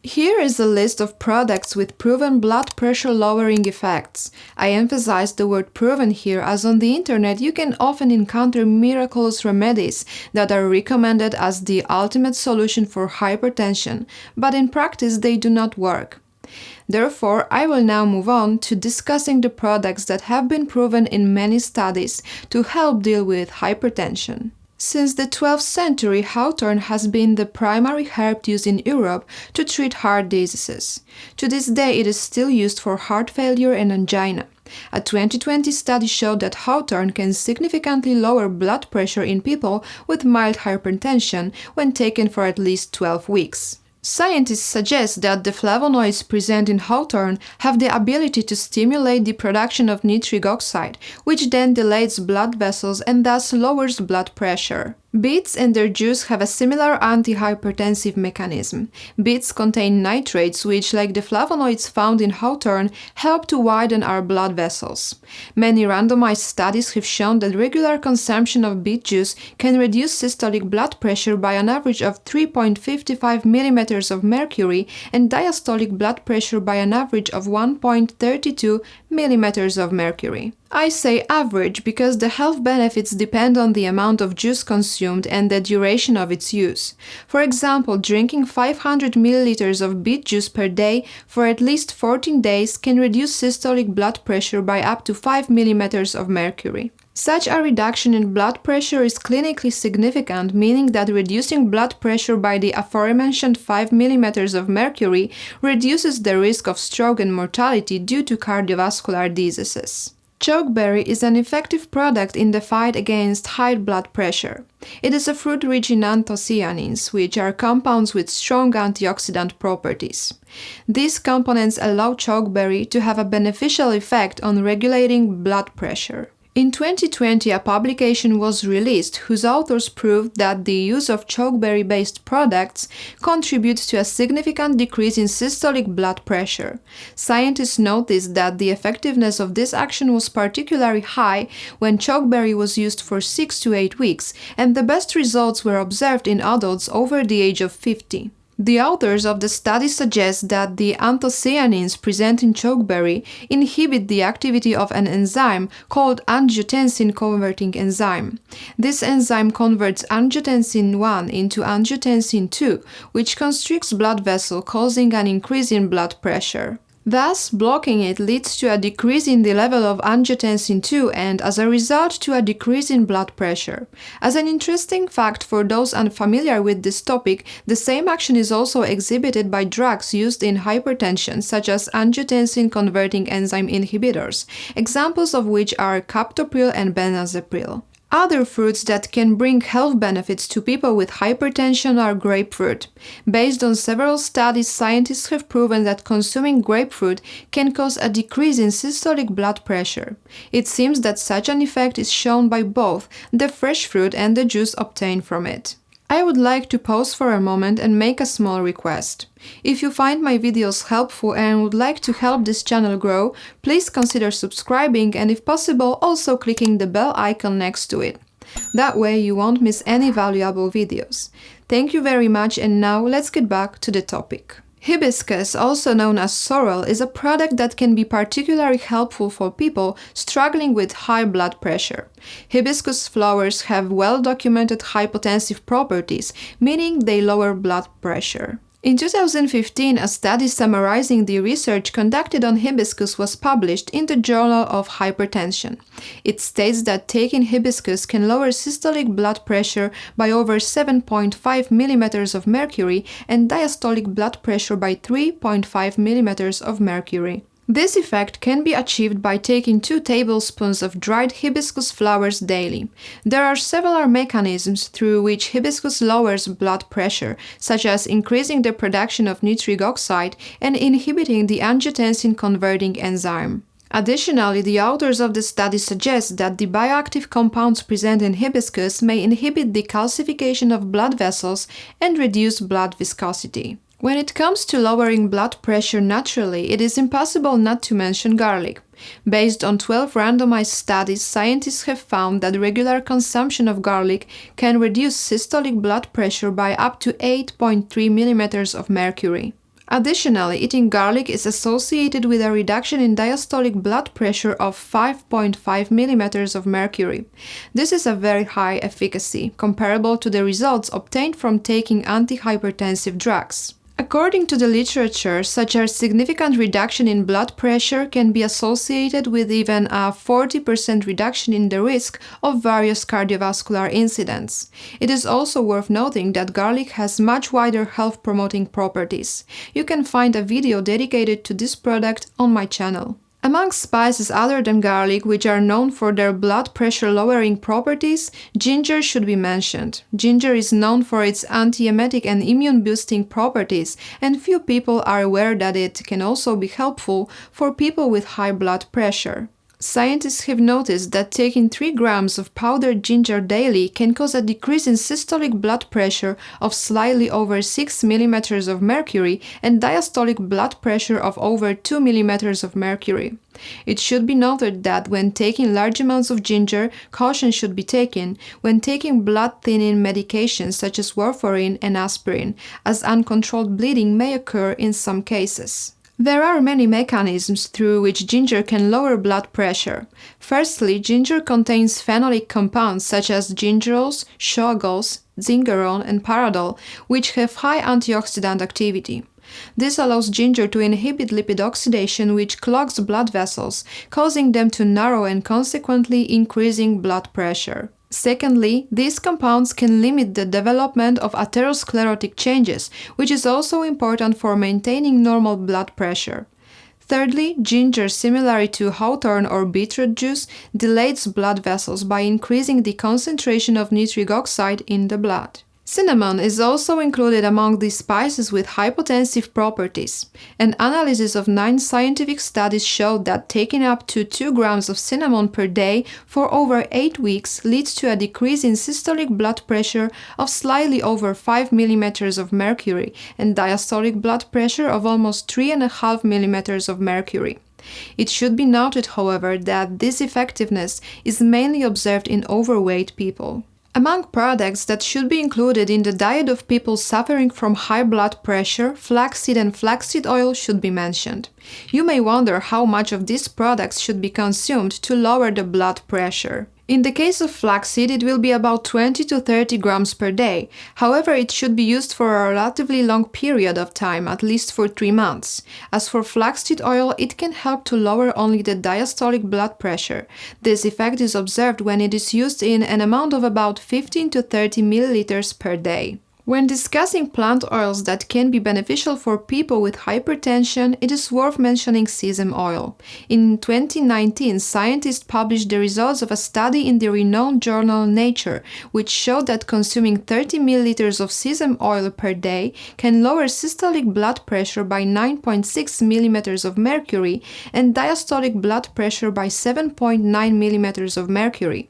Here is a list of products with proven blood pressure lowering effects. I emphasize the word proven here, as on the internet you can often encounter miraculous remedies that are recommended as the ultimate solution for hypertension, but in practice they do not work. Therefore, I will now move on to discussing the products that have been proven in many studies to help deal with hypertension. Since the 12th century, hawthorn has been the primary herb used in Europe to treat heart diseases. To this day, it is still used for heart failure and angina. A 2020 study showed that hawthorn can significantly lower blood pressure in people with mild hypertension when taken for at least 12 weeks. Scientists suggest that the flavonoids present in hawthorn have the ability to stimulate the production of nitric oxide, which then dilates blood vessels and thus lowers blood pressure. Beets and their juice have a similar antihypertensive mechanism. Beets contain nitrates which, like the flavonoids found in hawthorn, help to widen our blood vessels. Many randomized studies have shown that regular consumption of beet juice can reduce systolic blood pressure by an average of 3.55 mm of mercury and diastolic blood pressure by an average of 1.32 mm of mercury. I say average because the health benefits depend on the amount of juice consumed and the duration of its use. For example, drinking 500 ml of beet juice per day for at least 14 days can reduce systolic blood pressure by up to 5 mm of mercury. Such a reduction in blood pressure is clinically significant, meaning that reducing blood pressure by the aforementioned 5 mm of mercury reduces the risk of stroke and mortality due to cardiovascular diseases. Chokeberry is an effective product in the fight against high blood pressure. It is a fruit rich in anthocyanins, which are compounds with strong antioxidant properties. These components allow chokeberry to have a beneficial effect on regulating blood pressure. In 2020, a publication was released whose authors proved that the use of chokeberry-based products contributes to a significant decrease in systolic blood pressure. Scientists noticed that the effectiveness of this action was particularly high when chokeberry was used for 6 to 8 weeks, and the best results were observed in adults over the age of 50. The authors of the study suggest that the anthocyanins present in chokeberry inhibit the activity of an enzyme called angiotensin-converting enzyme. This enzyme converts angiotensin 1 into angiotensin 2, which constricts blood vessels, causing an increase in blood pressure. Thus, blocking it leads to a decrease in the level of angiotensin 2 and, as a result, to a decrease in blood pressure. As an interesting fact for those unfamiliar with this topic, the same action is also exhibited by drugs used in hypertension, such as angiotensin-converting enzyme inhibitors, examples of which are captopril and benazepril. Other fruits that can bring health benefits to people with hypertension are grapefruit. Based on several studies, scientists have proven that consuming grapefruit can cause a decrease in systolic blood pressure. It seems that such an effect is shown by both the fresh fruit and the juice obtained from it. I would like to pause for a moment and make a small request. If you find my videos helpful and would like to help this channel grow, please consider subscribing and, if possible, also clicking the bell icon next to it. That way you won't miss any valuable videos. Thank you very much, and now let's get back to the topic. Hibiscus, also known as sorrel, is a product that can be particularly helpful for people struggling with high blood pressure. Hibiscus flowers have well-documented hypotensive properties, meaning they lower blood pressure. In 2015, a study summarizing the research conducted on hibiscus was published in the Journal of Hypertension. It states that taking hibiscus can lower systolic blood pressure by over 7.5 mm of mercury and diastolic blood pressure by 3.5 mm of mercury. This effect can be achieved by taking 2 tablespoons of dried hibiscus flowers daily. There are several mechanisms through which hibiscus lowers blood pressure, such as increasing the production of nitric oxide and inhibiting the angiotensin-converting enzyme. Additionally, the authors of the study suggest that the bioactive compounds present in hibiscus may inhibit the calcification of blood vessels and reduce blood viscosity. When it comes to lowering blood pressure naturally, it is impossible not to mention garlic. Based on 12 randomized studies, scientists have found that regular consumption of garlic can reduce systolic blood pressure by up to 8.3 mm of mercury. Additionally, eating garlic is associated with a reduction in diastolic blood pressure of 5.5 mm of mercury. This is a very high efficacy, comparable to the results obtained from taking antihypertensive drugs. According to the literature, such a significant reduction in blood pressure can be associated with even a 40% reduction in the risk of various cardiovascular incidents. It is also worth noting that garlic has much wider health-promoting properties. You can find a video dedicated to this product on my channel. Among spices other than garlic, which are known for their blood pressure lowering properties, ginger should be mentioned. Ginger is known for its antiemetic and immune boosting properties, and few people are aware that it can also be helpful for people with high blood pressure. Scientists have noticed that taking 3 grams of powdered ginger daily can cause a decrease in systolic blood pressure of slightly over 6 mm of mercury and diastolic blood pressure of over 2 mm of mercury. It should be noted that when taking large amounts of ginger, caution should be taken when taking blood-thinning medications such as warfarin and aspirin, as uncontrolled bleeding may occur in some cases. There are many mechanisms through which ginger can lower blood pressure. Firstly, ginger contains phenolic compounds such as gingerols, shogals, zingerone, and paradol, which have high antioxidant activity. This allows ginger to inhibit lipid oxidation, which clogs blood vessels, causing them to narrow and consequently increasing blood pressure. Secondly, these compounds can limit the development of atherosclerotic changes, which is also important for maintaining normal blood pressure. Thirdly, ginger, similarly to hawthorn or beetroot juice, dilates blood vessels by increasing the concentration of nitric oxide in the blood. Cinnamon is also included among the spices with hypotensive properties. An analysis of 9 scientific studies showed that taking up to 2 grams of cinnamon per day for over 8 weeks leads to a decrease in systolic blood pressure of slightly over 5 mm of mercury and diastolic blood pressure of almost 3.5 mm of mercury. It should be noted, however, that this effectiveness is mainly observed in overweight people. Among products that should be included in the diet of people suffering from high blood pressure, flaxseed and flaxseed oil should be mentioned. You may wonder how much of these products should be consumed to lower the blood pressure. In the case of flaxseed, it will be about 20 to 30 grams per day. However, it should be used for a relatively long period of time, at least for 3 months. As for flaxseed oil, it can help to lower only the diastolic blood pressure. This effect is observed when it is used in an amount of about 15 to 30 milliliters per day. When discussing plant oils that can be beneficial for people with hypertension, it is worth mentioning sesame oil. In 2019, scientists published the results of a study in the renowned journal Nature, which showed that consuming 30 milliliters of sesame oil per day can lower systolic blood pressure by 9.6 mm of mercury and diastolic blood pressure by 7.9 mm of mercury.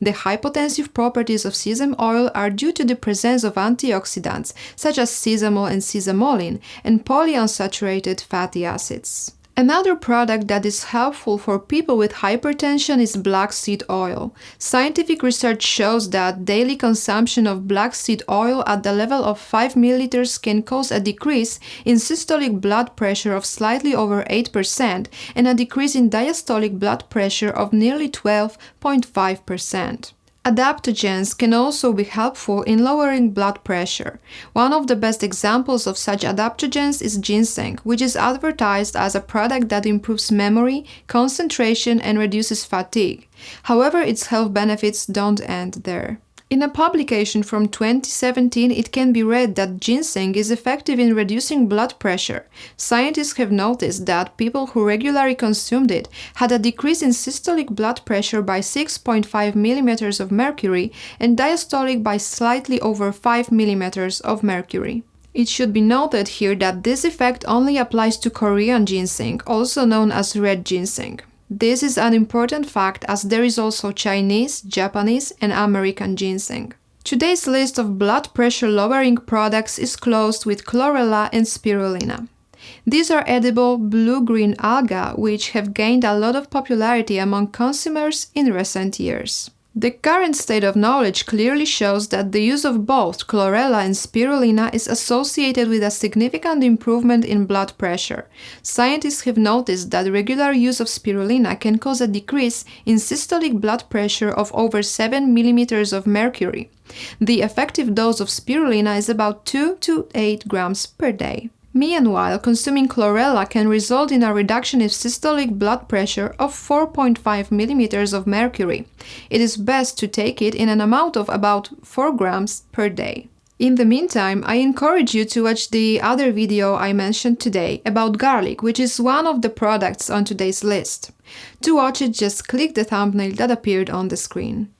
The hypotensive properties of sesame oil are due to the presence of antioxidants such as sesamol and sesamolin and polyunsaturated fatty acids. Another product that is helpful for people with hypertension is black seed oil. Scientific research shows that daily consumption of black seed oil at the level of 5 milliliters can cause a decrease in systolic blood pressure of slightly over 8% and a decrease in diastolic blood pressure of nearly 12.5%. Adaptogens can also be helpful in lowering blood pressure. One of the best examples of such adaptogens is ginseng, which is advertised as a product that improves memory, concentration, and reduces fatigue. However, its health benefits don't end there. In a publication from 2017, it can be read that ginseng is effective in reducing blood pressure. Scientists have noticed that people who regularly consumed it had a decrease in systolic blood pressure by 6.5 mm of mercury and diastolic by slightly over 5 mm of mercury. It should be noted here that this effect only applies to Korean ginseng, also known as red ginseng. This is an important fact as there is also Chinese, Japanese, and American ginseng. Today's list of blood pressure lowering products is closed with chlorella and spirulina. These are edible blue-green algae which have gained a lot of popularity among consumers in recent years. The current state of knowledge clearly shows that the use of both chlorella and spirulina is associated with a significant improvement in blood pressure. Scientists have noticed that regular use of spirulina can cause a decrease in systolic blood pressure of over 7 millimeters of mercury. The effective dose of spirulina is about 2 to 8 grams per day. Meanwhile, consuming chlorella can result in a reduction in systolic blood pressure of 4.5 millimeters of mercury. It is best to take it in an amount of about 4 grams per day. In the meantime, I encourage you to watch the other video I mentioned today about garlic, which is one of the products on today's list. To watch it, just click the thumbnail that appeared on the screen.